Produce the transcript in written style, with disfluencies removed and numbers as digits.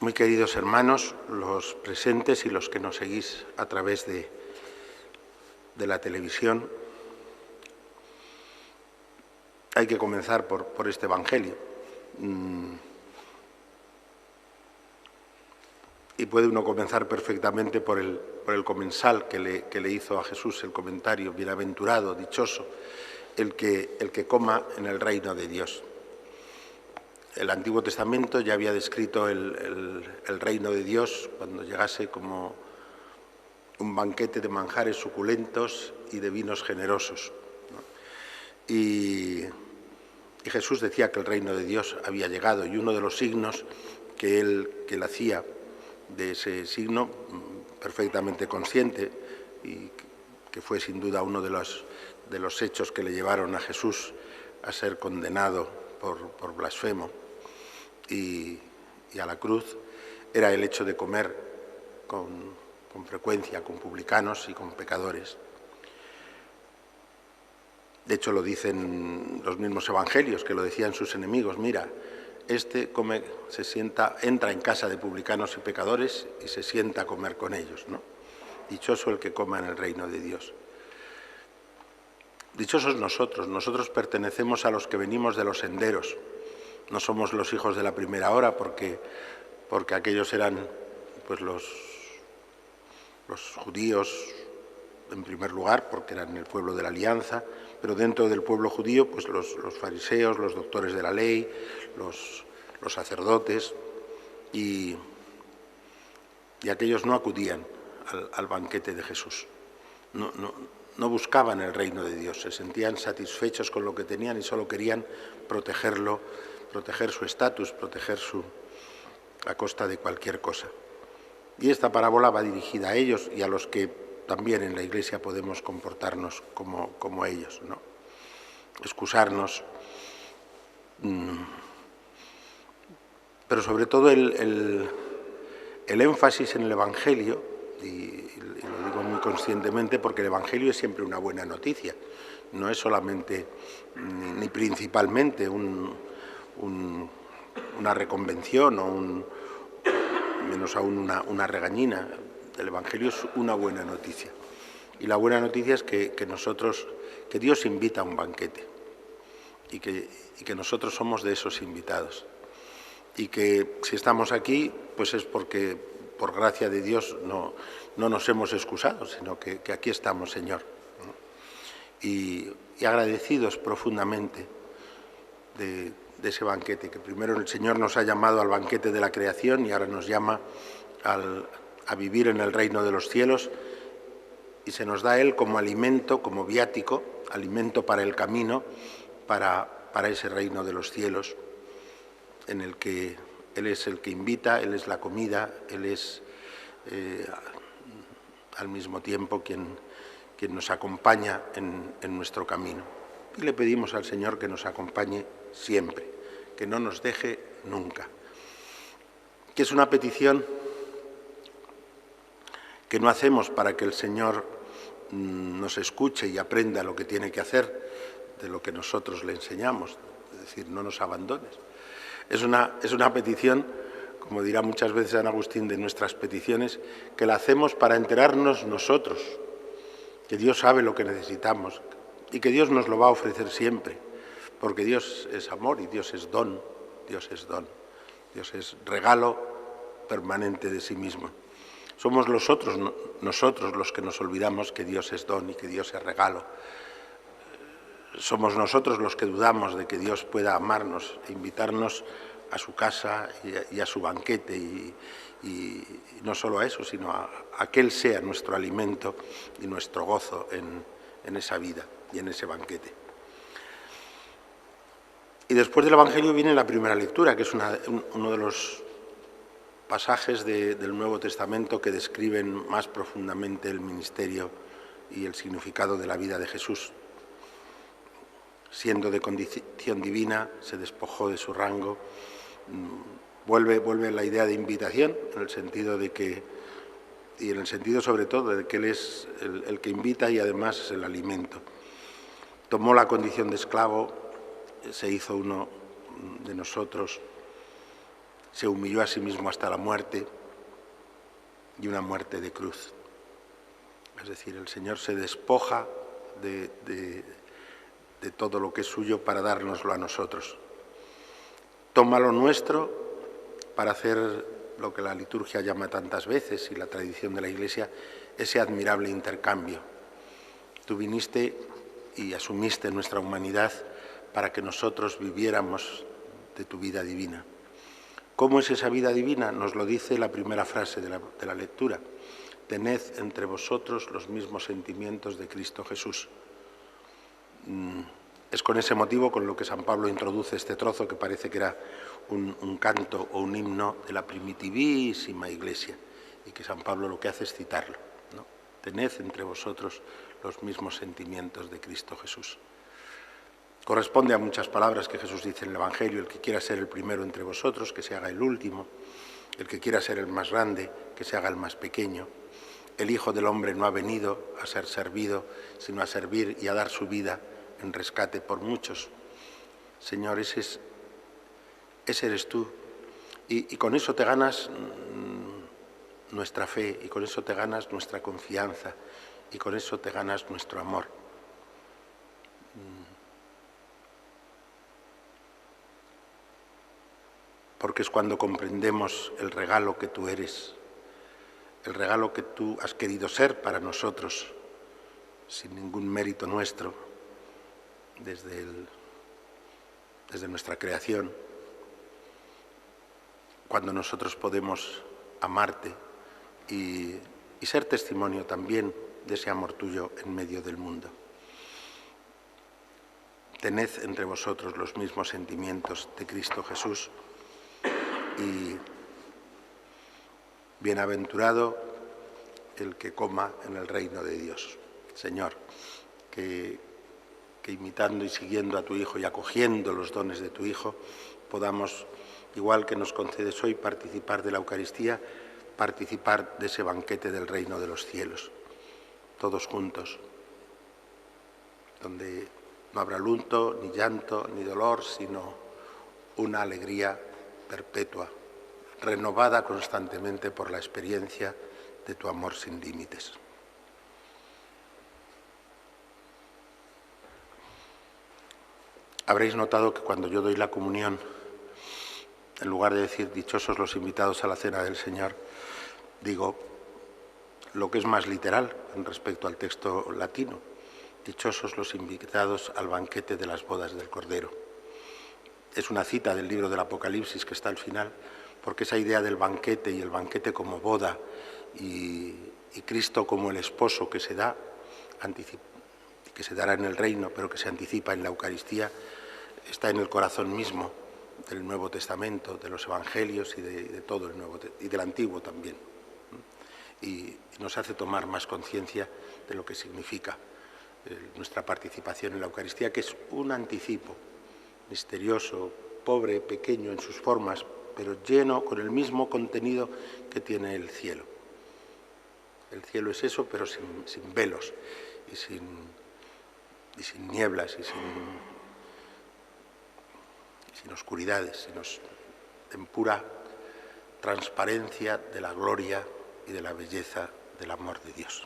Muy queridos hermanos, los presentes y los que nos seguís a través de la televisión, hay que comenzar por este Evangelio. Y puede uno comenzar perfectamente por el comensal que le hizo a Jesús el comentario: bienaventurado, dichoso, el que coma en el reino de Dios. El Antiguo Testamento ya había descrito el reino de Dios cuando llegase como un banquete de manjares suculentos y de vinos generosos, ¿no? Y Jesús decía que el reino de Dios había llegado, y uno de los signos que él hacía, de ese signo perfectamente consciente, y que fue sin duda uno de los hechos que le llevaron a Jesús a ser condenado por blasfemo y a la cruz, era el hecho de comer con frecuencia con publicanos y con pecadores. De hecho, lo dicen los mismos evangelios, que lo decían sus enemigos: mira, este come, se sienta, entra en casa de publicanos y pecadores y se sienta a comer con ellos, ¿no? Dichoso el que coma en el reino de Dios. Dichosos nosotros pertenecemos a los que venimos de los senderos. No somos los hijos de la primera hora, porque aquellos eran pues los judíos en primer lugar, porque eran el pueblo de la alianza, pero dentro del pueblo judío pues los fariseos, los doctores de la ley, los sacerdotes, y aquellos no acudían al banquete de Jesús. No buscaban el reino de Dios, se sentían satisfechos con lo que tenían y solo querían protegerlo, proteger su estatus, proteger a costa de cualquier cosa. Y esta parábola va dirigida a ellos y a los que también en la Iglesia podemos comportarnos como ellos, ¿no? Excusarnos, pero sobre todo el énfasis en el Evangelio, y lo digo muy conscientemente porque el Evangelio es siempre una buena noticia, no es solamente ni principalmente una reconvención o menos aún una regañina. El Evangelio es una buena noticia. Y la buena noticia es que Dios invita a un banquete y que nosotros somos de esos invitados. Y que si estamos aquí, pues es porque, por gracia de Dios, no nos hemos excusado, sino que aquí estamos, Señor, ¿no? Y agradecidos profundamente de ese banquete, que primero el Señor nos ha llamado al banquete de la creación y ahora nos llama a vivir en el reino de los cielos, y se nos da Él como alimento, como viático, alimento para el camino, para ese reino de los cielos, en el que Él es el que invita, Él es la comida, Él es al mismo tiempo quien nos acompaña en nuestro camino. Y le pedimos al Señor que nos acompañe siempre, que no nos deje nunca. Que es una petición que no hacemos para que el Señor nos escuche y aprenda lo que tiene que hacer de lo que nosotros le enseñamos, es decir, no nos abandones. Es una petición, como dirá muchas veces San Agustín de nuestras peticiones, que la hacemos para enterarnos nosotros, que Dios sabe lo que necesitamos y que Dios nos lo va a ofrecer siempre, porque Dios es amor y Dios es don, Dios es don, Dios es regalo permanente de sí mismo. Somos nosotros los que nos olvidamos que Dios es don y que Dios es regalo. Somos nosotros los que dudamos de que Dios pueda amarnos e invitarnos a su casa y a su banquete, y no solo a eso, sino a que Él sea nuestro alimento y nuestro gozo en esa vida y en ese banquete. Y después del Evangelio viene la primera lectura, que es uno de los pasajes del Nuevo Testamento que describen más profundamente el ministerio y el significado de la vida de Jesús. Siendo de condición divina, se despojó de su rango. Vuelve la idea de invitación, en el sentido de que, y en el sentido sobre todo de que Él es el que invita y además es el alimento. Tomó la condición de esclavo, se hizo uno de nosotros, se humilló a sí mismo hasta la muerte y una muerte de cruz. Es decir, el Señor se despoja de todo lo que es suyo para dárnoslo a nosotros. Toma lo nuestro para hacer lo que la liturgia llama tantas veces y la tradición de la Iglesia, ese admirable intercambio. Tú viniste y asumiste nuestra humanidad para que nosotros viviéramos de tu vida divina. ¿Cómo es esa vida divina? Nos lo dice la primera frase de la lectura. Tened entre vosotros los mismos sentimientos de Cristo Jesús. Es con ese motivo con lo que San Pablo introduce este trozo que parece que era un canto o un himno de la primitivísima Iglesia y que San Pablo lo que hace es citarlo, ¿no? Tened entre vosotros los mismos sentimientos de Cristo Jesús. Corresponde a muchas palabras que Jesús dice en el Evangelio: el que quiera ser el primero entre vosotros, que se haga el último; el que quiera ser el más grande, que se haga el más pequeño. El Hijo del Hombre no ha venido a ser servido, sino a servir y a dar su vida en rescate por muchos. Señor, ese eres tú. Y con eso te ganas nuestra fe, y con eso te ganas nuestra confianza, y con eso te ganas nuestro amor. Porque es cuando comprendemos el regalo que tú eres, el regalo que tú has querido ser para nosotros, sin ningún mérito nuestro, desde nuestra creación, cuando nosotros podemos amarte y ser testimonio también de ese amor tuyo en medio del mundo. Tened entre vosotros los mismos sentimientos de Cristo Jesús y bienaventurado el que coma en el reino de Dios. Señor, que imitando y siguiendo a tu Hijo y acogiendo los dones de tu Hijo, podamos, igual que nos concedes hoy, participar de la Eucaristía, participar de ese banquete del reino de los cielos, todos juntos, donde no habrá luto, ni llanto, ni dolor, sino una alegría perpetua, renovada constantemente por la experiencia de tu amor sin límites. Habréis notado que cuando yo doy la comunión, en lugar de decir dichosos los invitados a la cena del Señor, digo lo que es más literal en respecto al texto latino: dichosos los invitados al banquete de las bodas del Cordero. Es una cita del libro del Apocalipsis que está al final, porque esa idea del banquete y el banquete como boda y Cristo como el esposo que se da, que se dará en el reino, pero que se anticipa en la Eucaristía, está en el corazón mismo del Nuevo Testamento, de los Evangelios y de todo el Nuevo y del Antiguo también. Y nos hace tomar más conciencia de lo que significa nuestra participación en la Eucaristía, que es un anticipo misterioso, pobre, pequeño en sus formas, pero lleno con el mismo contenido que tiene el cielo. El cielo es eso, pero sin velos y sin nieblas y sin oscuridades, sino en pura transparencia de la gloria y de la belleza del amor de Dios.